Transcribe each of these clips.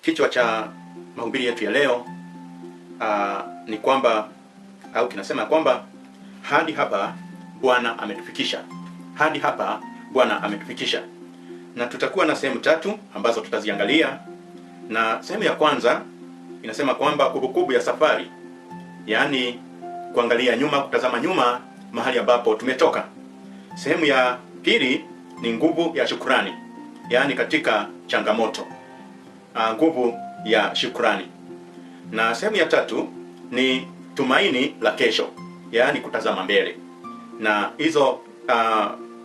Kichwa cha mahubiri yetu ya leo ni kwamba kinasema kwamba hadi hapa Bwana ametufikisha. Hadi hapa Bwana ametufikisha. Na tutakuwa na sehemu tatu ambazo tutaziangalia. Na sehemu ya kwanza inasema kwamba kumbukumbu ya safari. Yaani kuangalia nyuma, kutazama nyuma mahali ambapo tumetoka. Sehemu ya pili ni nguvu ya shukrani. Yaani katika changamoto. Nguvu ya shukrani. Na sehemu ya tatu ni tumaini la kesho. Yaani kutazama mbele. Na hizo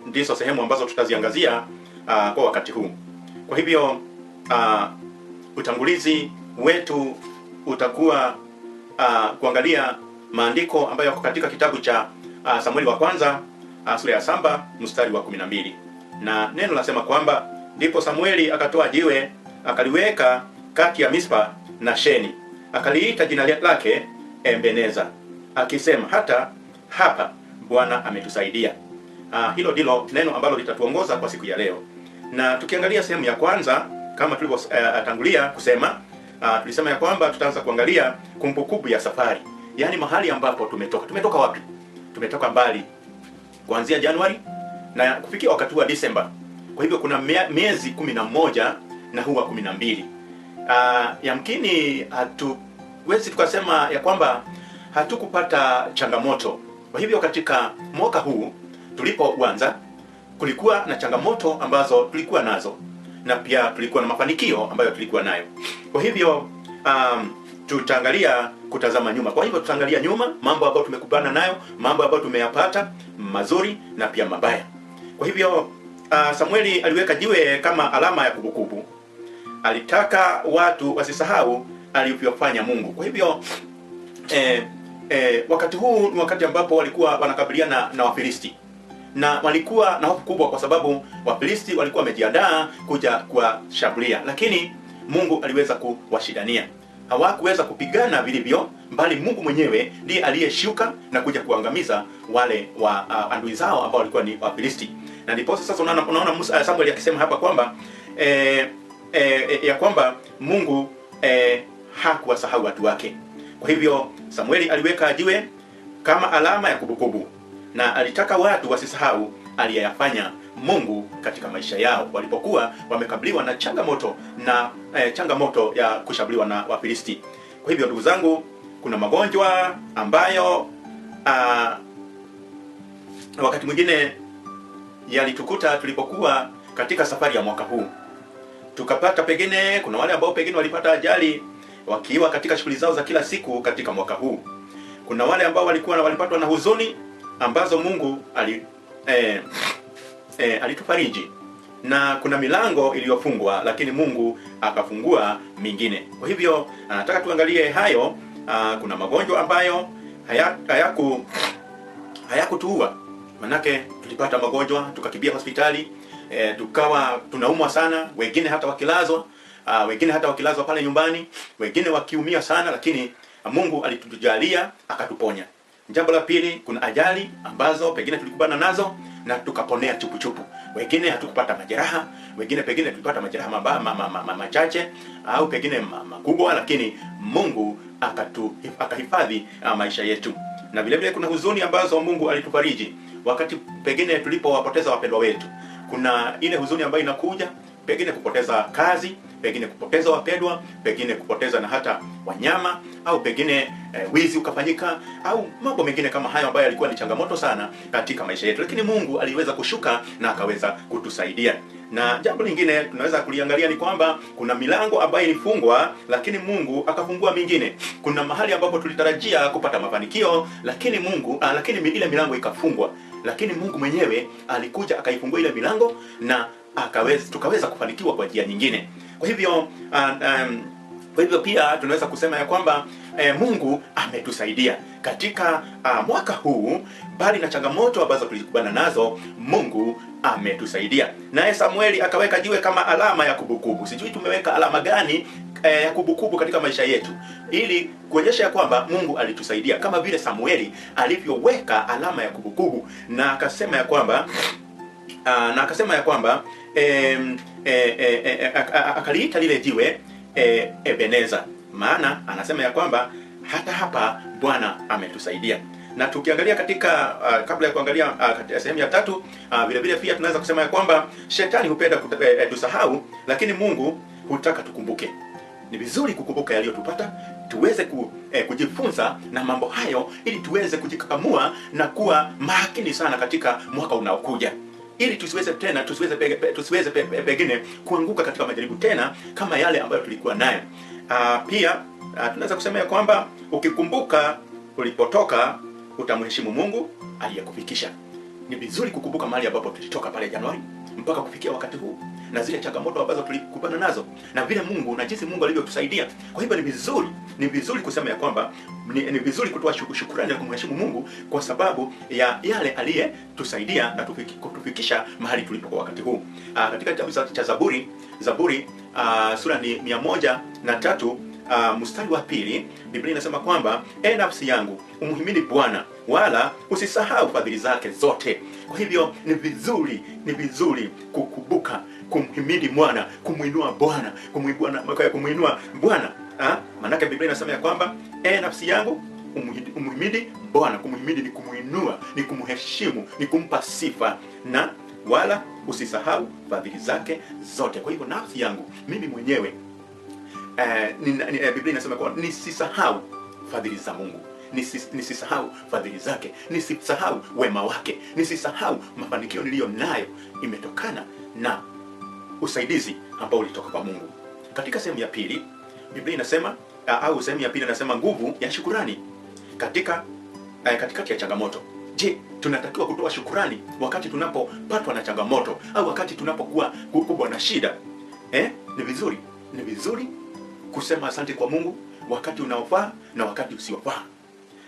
ndizo sehemu ambazo tutaziangazia kwa wakati huu. Kwa hivyo utangulizi wetu utakuwa kuangalia maandiko ambayo yako katika kitabu cha Samueli wa kwanza sura ya 7 mstari wa 12. Na neno nasema kwamba ndipo Samueli akatoa jiwe akaliweka kati ya Mispa na Sheni, akaliita jina lake Ebeneza, akisema hata hapa Bwana ametusaidia. Hilo ndilo neno ambalo litatuongoza kwa siku ya leo. Na tukiangalia sehemu ya kwanza kama tulivyotangulia kusema, tulisema ya kwamba tutaanza kuangalia kumbukumbu ya safari. Yaani mahali ambapo tumetoka. Tumetoka wapi? Tumetoka mbali. Kuanzia Januari na kufikia wakati wa Disemba. Kwa hivyo kuna miezi 11 na huwa 12. Yamkini hatuwezi tukasema ya kwamba hatukupata changamoto. Kwa hivyo katika mwaka huu tulipoanza kulikuwa na changamoto ambazo tulikuwa nazo, na pia tulikuwa na mafanikio ambayo tulikuwa nayo. Kwa hivyo tutaangalia kutazama nyuma. Kwa hivyo tutaangalia nyuma mambo ambayo tumekubana nayo, mambo ambayo tumeyapata mazuri na pia mabaya. Kwa hivyo Samueli aliweka jiwe kama alama ya kumbukumbu. Alitaka watu wasisahau alivyofanya Mungu. Kwa hivyo wakati huu ni wakati ambapo walikuwa wanakabiliana na Wafilisti. Na walikuwa na hofu kubwa kwa sababu Wafilisti walikuwa wamejiandaa kuja kuwashambulia, lakini Mungu aliweza kuwashidania. Hawakuweza kupigana vilivyo, bali Mungu mwenyewe ndiye aliyeshuka na kuja kuangamiza wale wa adui zao ambao walikuwa ni Wafilisti. Na ndipo sasa unaona Samuel akisema hapa kwamba ya kwamba Mungu hakuwasahau watu wake. Kwa hivyo Samueli aliweka jiwe kama alama ya kumbukumbu, na alitaka watu wasisahau aliyafanya Mungu katika maisha yao walipokuwa wamekabiliwa na changamoto na changamoto ya kushambuliwa na Wafilisti. Kwa hivyo ndugu zangu, kuna magonjwa ambayo wakati mwingine yalitukuta tulipokuwa katika safari ya mwaka huu. Tukapata pengine kuna wale ambao pengine walipata ajali wakiwa katika shughuli zao za kila siku katika mwaka huu. Kuna wale ambao walipatwa na huzuni ambazo Mungu alitufariji. Na kuna milango iliyofungwa lakini Mungu akafungua mingine. Kwa hivyo nataka tuangalie hayo. Kuna magonjwa ambayo hayakutuua. Manake tulipata magonjwa tukakimbia hospitali, tukawa tunaumwa sana, wengine hata wakilazwa pale nyumbani, wengine wakiumia sana, lakini Mungu alitujalia akatuponya. Jambo la pili, kuna ajali ambazo pengine tulikubana nazo na tukaponea chupu. Wengine hatukupata majeraha, wengine pengine tulipata majeraha machache au pengine makubwa, lakini Mungu akahifadhi maisha yetu. Na vile vile kuna huzuni ambazo Mungu alitufariji wakati pengine tulipowapoteza wapendwa wetu. Kuna ile huzuni ambayo inakuja, pengine kupoteza kazi, pengine kupoteza wapendwa, pengine kupoteza na hata wanyama, au pengine wizi ukafanyika, au mambo mengine kama hayo ambayo yalikuwa ni changamoto sana katika maisha yetu, lakini Mungu aliweza kushuka na akaweza kutusaidia. Na jambo lingine tunaweza kuliangalia ni kwamba kuna milango ambayo ilifungwa lakini Mungu akafungua mingine. Kuna mahali ambapo tulitarajia kupata mafanikio lakini ile milango ikafungwa, lakini Mungu mwenyewe alikuja akaifungua ile milango na tukaweza kufanikiwa kwa njia nyingine. Kwa hivyo pia tunaweza kusema ya kwamba Mungu ametusaidia katika mwaka huu, bali na changamoto ambazo tulikubana nazo, Mungu ametusaidia. Naye Samueli akaweka jiwe kama alama ya kumbukumbu. Sijui tumeweka alama gani ya kumbukumbu katika maisha yetu, ili kuonyesha ya kwamba Mungu alitusaidia, kama vile Samueli alivyoweka alama ya kumbukumbu na akasema ya kwamba akaliita lile jiwe Ebeneza, maana anasema ya kwamba hata hapa Bwana ametusaidia. Na tukiangalia katika kabla ya kuangalia katika sehemu ya 3, vile vile pia tunaweza kusema ya kwamba shetani hupenda tusahau, lakini Mungu hutaka tukumbuke. Ni vizuri kukumbuka yaliyotupata, tuweze kujifunza na mambo hayo, ili tuweze kujikakamua na kuwa makini sana katika mwaka unaokuja, ili tusiweze pengine kuanguka katika majaribu tena kama yale ambayo tulikuwa nayo. Pia tunaweza kusema ya kwamba ukikumbuka ulipotoka, utamheshimu Mungu aliyekufikisha. Ni vizuri kukumbuka mahali ambapo tulitoka pale Januari mpaka kufikia wakati huu, na zile changamoto ambazo tulikupana nazo, na vile Mungu na jinsi Mungu alivyotusaidia. Kwa hivyo ni vizuri kusema ya kwamba ni vizuri kutoa shukrani na kumheshimu Mungu kwa sababu ya yale aliyetusaidia na kutufikisha mahali tulipo kwa wakati huu. Katika kitabu cha Zaburi sura ni 103 mstari wa 2, Biblia inasema kwamba nafsi yangu umhimidi Bwana, wala usisahau fadhili zake zote. Kwa hivyo ni vizuri kukumbuka kumhimidi Bwana, kumuinua Bwana, kumuinua Bwana. Maana Biblia inasema ya kwamba nafsi yangu umhimidi Bwana. Kumhimidi ni kumuinua, ni kumheshimu, ni kumpa sifa, na wala usisahau fadhili zake zote. Kwa hivyo nafsi yangu mimi mwenyewe Biblia inasema kwamba nisisahau fadhili za Mungu, nisisahau fadhili zake, nisisahau wema wake, nisisahau mafanikio niliyo nayo imetokana na usaidizi ambao ulitoka kwa Mungu. Katika sehemu ya pili Biblia inasema sehemu ya pili inasema nguvu ya shukrani katikati ya changamoto. Je, tunatakiwa kutoa shukrani wakati tunapopatwa na changamoto au wakati tunapokuwa kubwa na shida? Ni vizuri kusema asante kwa Mungu wakati unaofaa na wakati usiofaa.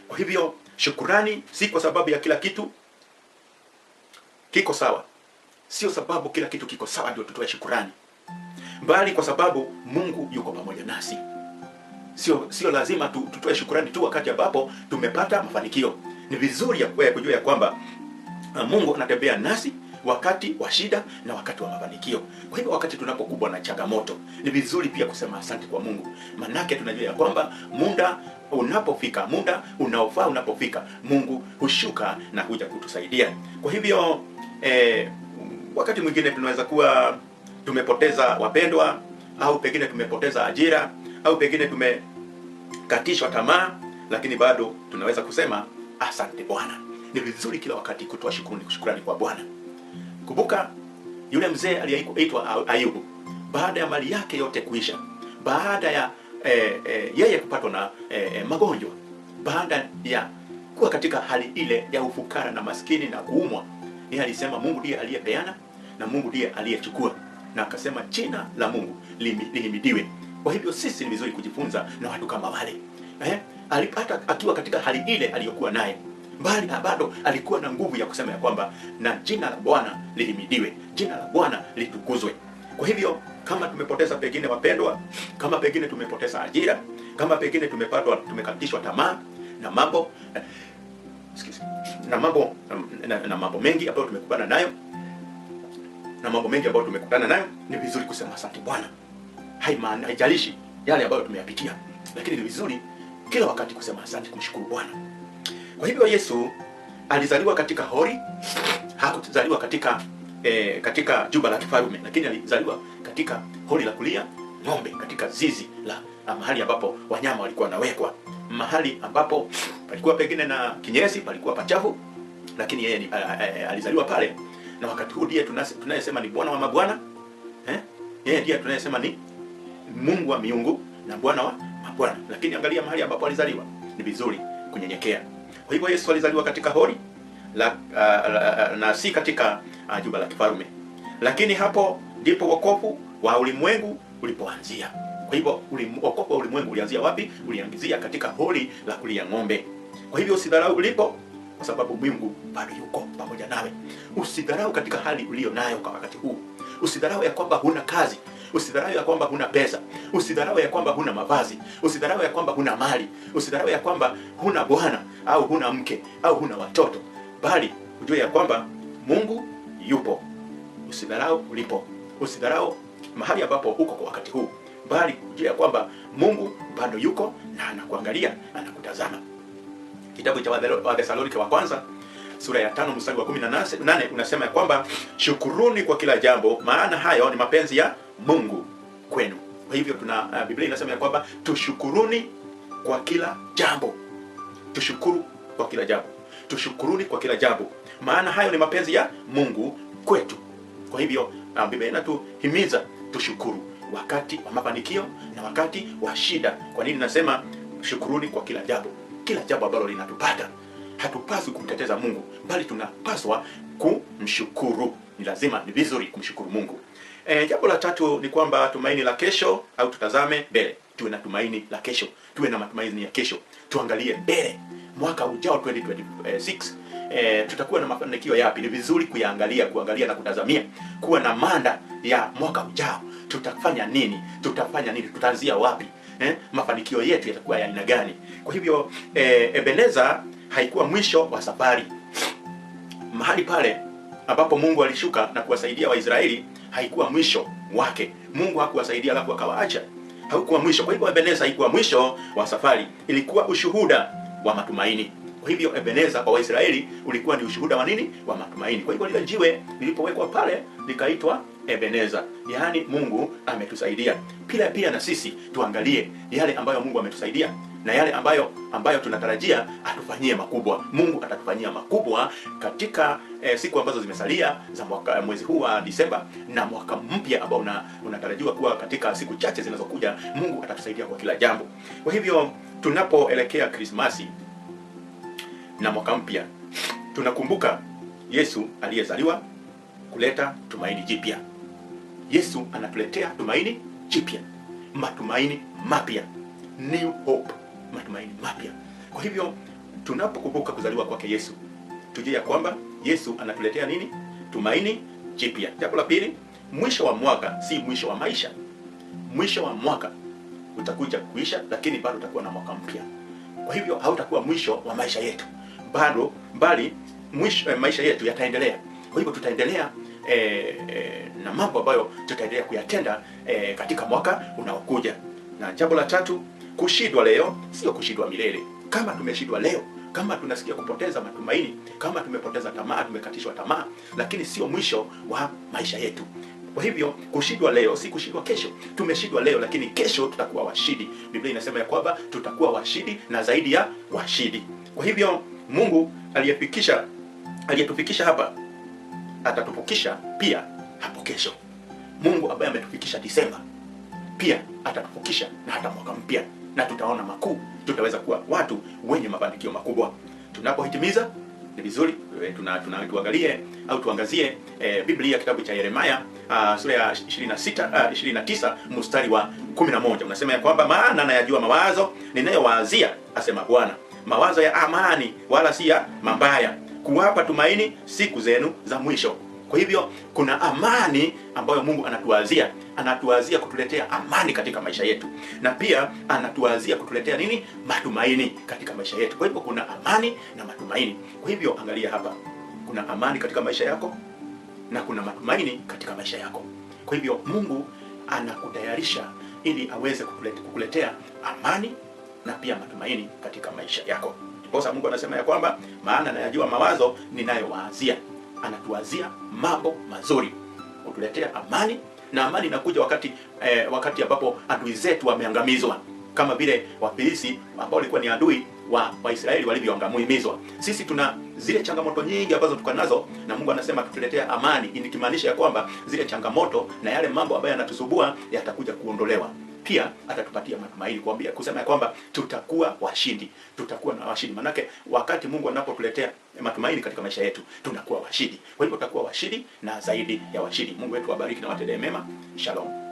Kwa hivyo shukrani si kwa sababu ya kila kitu kiko sawa. Sio sababu kila kitu kiko sawa ndio tutoe shukrani, bali kwa sababu Mungu yuko pamoja nasi. Sio lazima tutoe shukrani tu wakati ambapo tumepata mafanikio. Ni vizuri kujua ya kwamba Mungu anatembea nasi wakati wa shida na wakati wa mafanikio. Kwa hivyo wakati tunapokumbwa na changamoto, ni vizuri pia kusema asante kwa Mungu. Manake tunajua ya kwamba muda unaofaa unapofika, Mungu hushuka na huja kutusaidia. Kwa hivyo wakati mwingine tunaweza kuwa tumepoteza wapendwa, au pengine tumepoteza ajira, au pengine tumekatishwa tamaa, lakini bado tunaweza kusema asante Bwana. Ni vizuri kila wakati kutoa shukrani kwa Bwana. Kumbuka yule mzee aliyeitwa Ayubu, baada ya mali yake yote kuisha, baada ya yeye kupatwa na magonjwa, baada ya kuwa katika hali ile ya ufukara na maskini na kuumwa, yeye alisema Mungu ndiye aliyepeana na Mungu ndiye aliyechukua, na akasema jina la Mungu lihimidiwe. Kwa hivyo sisi ni vizuri kujifunza na watu kama wale. Alipata akiwa katika hali ile aliyokuwa naye, bali bado alikuwa na nguvu ya kusema ya kwamba na jina la Bwana lihimidiwe, jina la Bwana litukuzwe. Kwa hivyo kama tumepoteza pengine wapendwa, kama pengine tumepoteza ajira, kama pengine tumekatishwa tamaa na mambo mengi ambayo tumekutana nayo, ni vizuri kusema asante Bwana. Haijalishi yale ambayo tumeyapitia, lakini ni vizuri kila wakati kusema asante, kumshukuru Bwana. Kwa hivyo Yesu alizaliwa katika hori, hakuzaliwa katika jumba la kifalme, lakini alizaliwa katika hori la kulia ng'ombe, katika zizi la mahali ambapo wanyama walikuwa wanawekwa, mahali ambapo palikuwa pengine na kinyesi, palikuwa pachafu, lakini yeye alizaliwa pale. Na wakati huu ndiye tunayesema ni Bwana wa mabwana, yeye ndiye tunayesema ni Mungu wa miungu na Bwana wa mabwana. Lakini angalia mahali ambapo alizaliwa, ni vizuri kunyenyekea. Kwa hivyo Yesu alizaliwa katika hori na si katika jumba la kifalme, lakini hapo ndipo wokovu wa ulimwengu ulipoanzia. Kwa hivyo wokovu wa ulimwengu ulianzia wapi? Ulianzia katika hori la kulia ng'ombe. Kwa hivyo usidharau ulipo, kwa sababu Mungu bado yuko pamoja nawe. Usidharau katika hali uliyo nayo kwa wakati huu. Usidharau ya kwamba huna kazi, usidharau ya kwamba huna pesa, usidharau ya kwamba huna mavazi, usidharau ya kwamba huna mali, usidharau ya kwamba huna bwana au huna mke au huna watoto, bali ujue ya kwamba Mungu yupo. Usidharau ulipo, usidharau mahali ambapo uko kwa wakati huu, bali kujua kwamba Mungu bado yuko na anakuangalia, anakutazama. Kitabu cha Wathesalonike wa kwanza sura ya 5 mstari wa 18 unasema ya kwamba shukuruni kwa kila jambo, maana hayo ni mapenzi ya Mungu kwenu. Kwa hivyo Biblia inasema ya kwamba tushukuruni kwa kila jambo. Tushukuru kwa kila jambo. Tushukuruni kwa kila jambo, maana hayo ni mapenzi ya Mungu kwetu. Kwa hivyo Biblia inatuhimiza tushukuru wakati wa mafanikio na wakati wa shida. Kwa nini nasema shukuruni kwa kila jambo? Kila jambo ambalo linatupata, hatupaswi kumteteza Mungu, bali tunapaswa kumshukuru. Ni lazima, ni vizuri kumshukuru Mungu. Jambo la tatu ni kwamba tumaini la kesho, au tutazame mbele. Tuwe na tumaini la kesho. Tuwe na matumaini ya kesho. Tuangalie mbele. Mwaka ujao 2026 tutakuwa na mafanikio yapi? Ni vizuri kuangalia na kutazamia, kuwa na manda ya mwaka ujao. Tutafanya nini? Tutaanzia wapi? Mafanikio yetu yatakuwa ya aina gani? Kwa hivyo Ebeneza haikuwa mwisho wa safari. Mahali pale ambapo Mungu alishuka na kuwasaidia Waisraeli haikuwa mwisho wake. Mungu hakuwasaidia alafu akawaacha. Haikuwa mwisho. Kwa hivyo Ebeneza haikuwa mwisho wa safari, ilikuwa ushuhuda wa matumaini. Kwa hivyo Ebeneza kwa Waisraeli ulikuwa ni ushuhuda wa nini? Wa matumaini. Kwa hivyo lile jiwe lilipowekwa pale likaitwa Ebeneza, yaani Mungu ametusaidia. Pia na sisi tuangalie yale ambayo Mungu ametusaidia na yale ambayo tunatarajia atufanyie makubwa. Mungu atatufanyia makubwa katika siku ambazo zimesalia za mwezi huu wa Disemba, na mwaka mpya ambao unatarajiwa kuwa katika siku chache zinazokuja. Mungu atatusaidia kwa kila jambo. Kwa hivyo tunapoelekea Krismasi na mwaka mpya, tunakumbuka Yesu aliyezaliwa kuleta tumaini jipya. Yesu anatuletea tumaini jipya, matumaini mapya, new hope, matumaini mapya. Kwa hivyo tunapokumbuka kuzaliwa kwake Yesu, tujue ya kwamba Yesu anatuletea nini? Tumaini jipya. Jambo la pili, mwisho wa mwaka si mwisho wa maisha. Mwisho wa mwaka utakuja kuisha, lakini bado utakuwa na mwaka mpya. Kwa hivyo hautakuwa mwisho wa maisha yetu bali maisha yetu yataendelea. Kwa hivyo tutaendelea na mambo ambayo tutaendelea kuyatenda katika mwaka unaokuja. Na jambo la tatu, kushindwa leo sio kushindwa milele. Kama tumeshindwa leo, kama tunasikia kupoteza matumaini, kama tumepoteza tamaa, tumekatishwa tamaa, lakini sio mwisho wa maisha yetu. Kwa hivyo kushindwa leo si kushindwa kesho. Tumeshindwa leo, lakini kesho tutakuwa washindi. Biblia inasema ya kwamba tutakuwa washindi na zaidi ya washindi. Kwa hivyo Mungu aliyetufikisha hapa atatupukisha pia hapo kesho. Mungu ambaye ametufikisha Disemba pia atatupukisha na hata mwaka mpya, na tutaona makuu. Tutaweza kuwa watu wenye mafanikio makubwa. Tunapohitimiza ni vizuri tuangazie Biblia, kitabu cha Yeremia sura ya 29 mstari wa 11 unasema ya kwamba maana nayajua mawazo ninayowaazia, asema Bwana, mawazo ya amani wala si ya mabaya, kuwapa tumaini siku zenu za mwisho. Kwa hivyo kuna amani ambayo Mungu anatuazia kutuletea amani katika maisha yetu, na pia anatuazia kutuletea nini? Matumaini katika maisha yetu. Kwa hivyo kuna amani na matumaini. Kwa hivyo angalia hapa, kuna amani katika maisha yako na kuna matumaini katika maisha yako. Kwa hivyo Mungu anakutayarisha ili aweze kukuletea amani na pia matumaini katika maisha yako. Ndiposa Mungu anasema ya kwamba maana nayajua mawazo ninayowaazia. Anatuazia mambo mazuri, kutuletea amani, na amani inakuja wakati ambapo adui zetu wameangamizwa, kama vile Wafilisti ambao walikuwa ni adui wa Waisraeli walivyoangamizwa. Sisi tuna zile changamoto nyingi ambazo tuko nazo, na Mungu anasema tutuletea amani, ikimaanisha ya kwamba zile changamoto na yale mambo ambayo yanatusubua yatakuja kuondolewa. Pia atatupatia matumaini, kusema ya kwamba tutakuwa washindi. Tutakuwa na washindi. Manake wakati Mungu anapotuletea matumaini katika maisha yetu, tunakuwa washindi. Kwa hivyo tutakuwa washindi na zaidi ya washindi. Mungu wetu awabariki na watendee mema. Shalom.